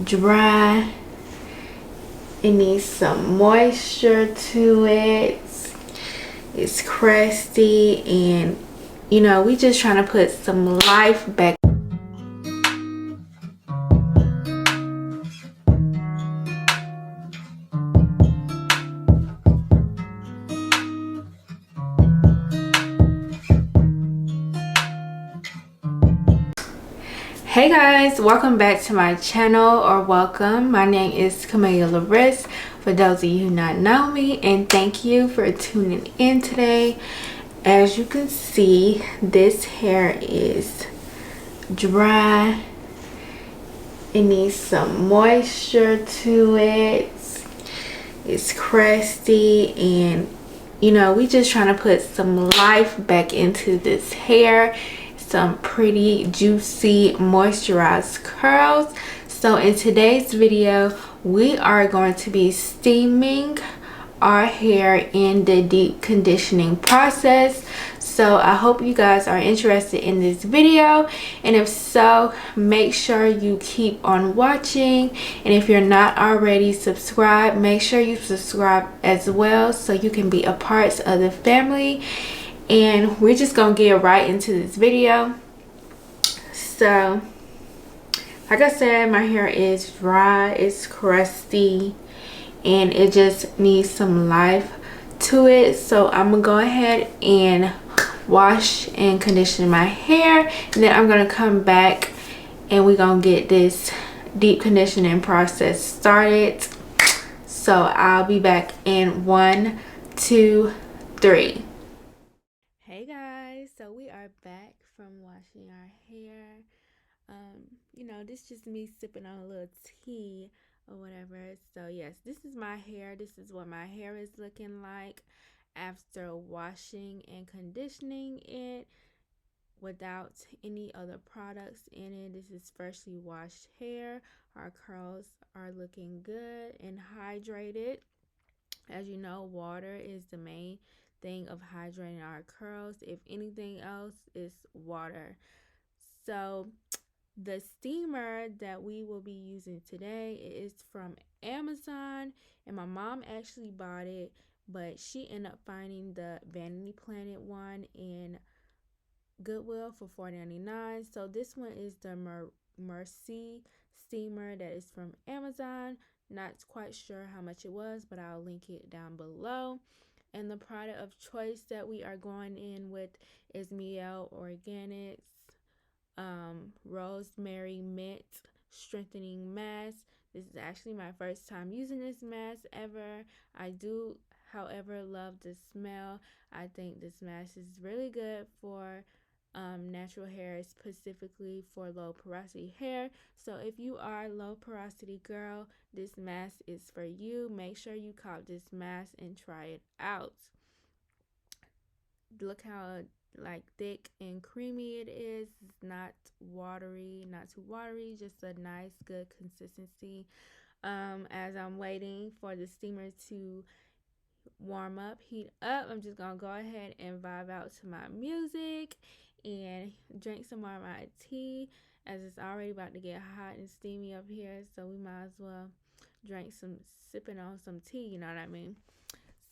dry. It needs some moisture to it. It's crusty, and you know, we just trying to put some life back. Hey guys, welcome back to my channel, or welcome. My name is Camilla Laris, for those of you who not know me, and thank you for tuning in today. As you can see, this hair is dry. It needs some moisture to it. It's crusty, and you know, we just trying to put some life back into this hair. Some pretty juicy moisturized curls. So in today's video, we are going to be steaming our hair in the deep conditioning process. So I hope you guys are interested in this video, and if so, make sure you keep on watching. And if you're not already subscribed, make sure you subscribe as well so you can be a part of the family. And we're just gonna get right into this video. So like I said, my hair is dry, it's crusty, and it just needs some life to it. So I'm gonna go ahead and wash and condition my hair, and then I'm gonna come back and we're gonna get this deep conditioning process started. So I'll be back in 1, 2, 3. Hey guys, so we are back from washing our hair. You know, this is just me sipping on a little tea or whatever. So yes, this is my hair. This is what my hair is looking like after washing and conditioning it without any other products in it. This is freshly washed hair. Our curls are looking good and hydrated. As you know, water is the main thing of hydrating our curls. If anything else, is water. So the steamer that we will be using today is from Amazon, and my mom actually bought it, but she ended up finding the Vanity Planet one in Goodwill for $4.99. So this one is the Mercy steamer that is from Amazon. Not quite sure how much it was, but I'll link it down below. And the product of choice that we are going in with is Mielle Organics Rosemary Mint Strengthening Mask. This is actually my first time using this mask ever. I do, however, love the smell. I think this mask is really good for natural hair, specifically for low porosity hair. So if you are a low porosity girl, this mask is for you. Make sure you cop this mask and try it out. Look how like thick and creamy it is. It's not watery, not too watery, just a nice good consistency. As I'm waiting for the steamer to warm up, heat up, I'm just gonna go ahead and vibe out to my music and drink some more of my tea, as it's already about to get hot and steamy up here, so we might as well sipping on some tea, you know what I mean?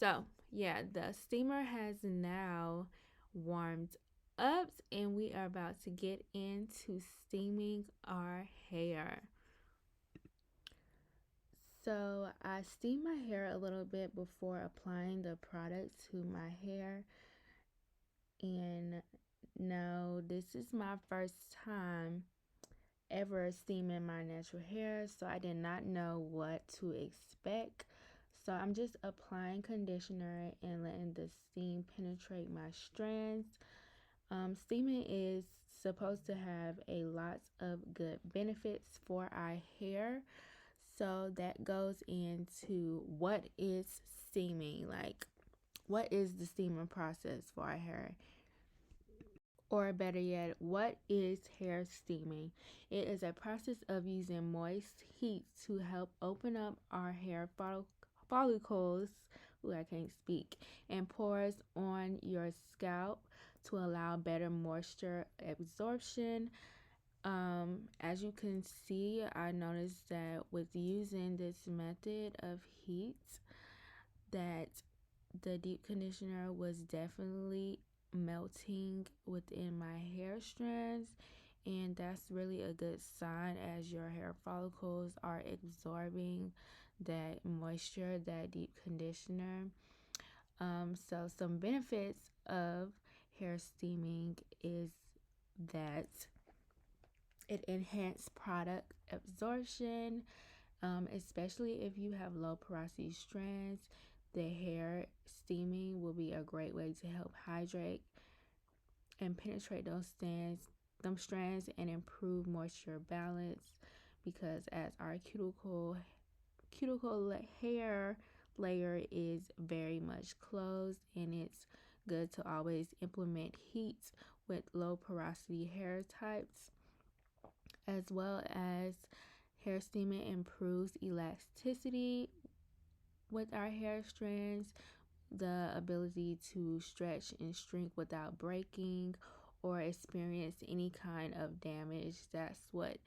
So yeah, the steamer has now warmed up, and we are about to get into steaming our hair. So I steam my hair a little bit before applying the product to my hair. And no, this is my first time ever steaming my natural hair, so I did not know what to expect. So I'm just applying conditioner and letting the steam penetrate my strands. Steaming is supposed to have a lot of good benefits for our hair. So that goes into what is steaming, like what is the steaming process for our hair? Or better yet, what is hair steaming? It is a process of using moist heat to help open up our hair follicles, ooh, I can't speak, and pores on your scalp to allow better moisture absorption. As you can see, I noticed that with using this method of heat, that the deep conditioner was definitely melting within my hair strands, and that's really a good sign as your hair follicles are absorbing that moisture, that deep conditioner. So some benefits of hair steaming is that it enhances product absorption, especially if you have low porosity strands. The hair steaming will be a great way to help hydrate and penetrate them strands and improve moisture balance, because as our cuticle hair layer is very much closed, and it's good to always implement heat with low porosity hair types, as well as hair steaming improves elasticity with our hair strands, the ability to stretch and shrink without breaking or experience any kind of damage. That's what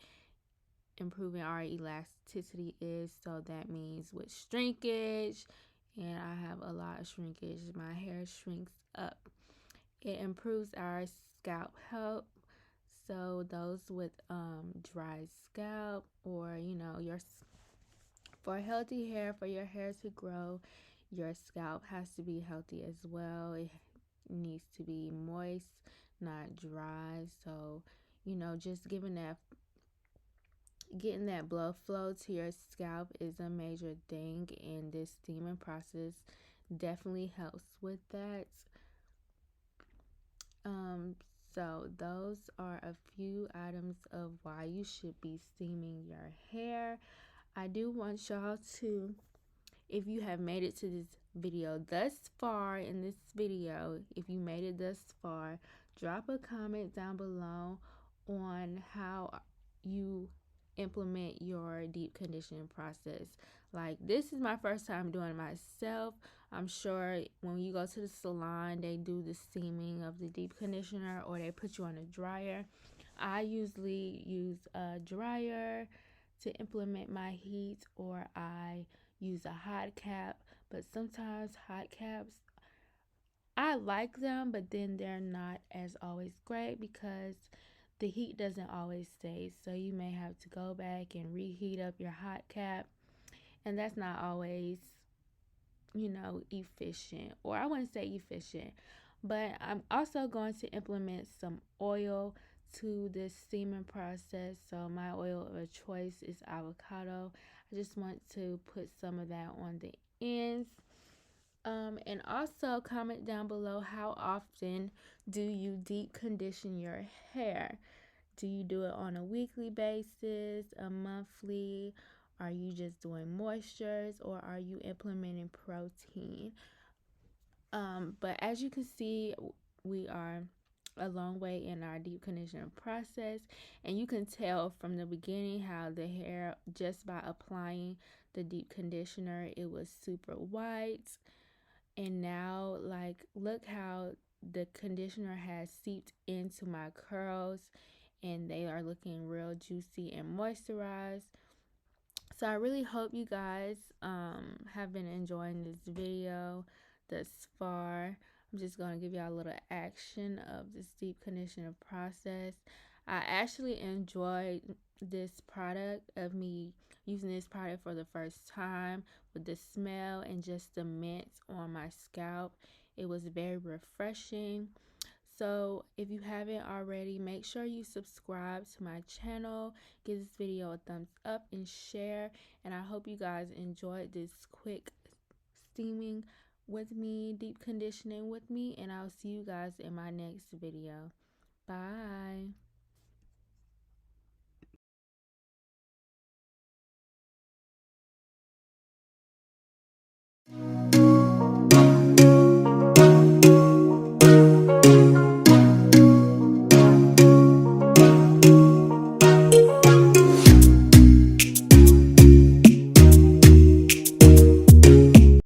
improving our elasticity is. So that means with shrinkage, and I have a lot of shrinkage, my hair shrinks up. It improves our scalp health. So those with dry scalp, or for healthy hair, for your hair to grow, your scalp has to be healthy as well. It needs to be moist, not dry. So, just getting that blood flow to your scalp is a major thing, and this steaming process definitely helps with that. So those are a few items of why you should be steaming your hair. I do want y'all to, if you have made it to this video thus far in this video, if you made it thus far, drop a comment down below on how you implement your deep conditioning process. Like, this is my first time doing it myself. I'm sure when you go to the salon, they do the steaming of the deep conditioner, or they put you on a dryer. I usually use a dryer to implement my heat, or I use a hot cap. But sometimes hot caps, I like them, but then they're not as always great because the heat doesn't always stay. So you may have to go back and reheat up your hot cap, and that's not always, efficient. Or I wouldn't say efficient, but I'm also going to implement some oil to this steaming process. So my oil of choice is avocado. I just want to put some of that on the ends. And also comment down below, how often do you deep condition your hair? Do you do it on a weekly basis, a monthly? Are you just doing moistures, or are you implementing protein? But as you can see, we are a long way in our deep conditioning process, and you can tell from the beginning how the hair, just by applying the deep conditioner, it was super white. And now, like, look how the conditioner has seeped into my curls, and they are looking real juicy and moisturized. So I really hope you guys have been enjoying this video thus far. I'm just going to give y'all a little action of this deep conditioner process. I actually enjoyed this product, of me using this product for the first time, with the smell and just the mint on my scalp. It was very refreshing. So if you haven't already, make sure you subscribe to my channel, give this video a thumbs up and share. And I hope you guys enjoyed this quick steaming with me, deep conditioning with me, and I'll see you guys in my next video. Bye.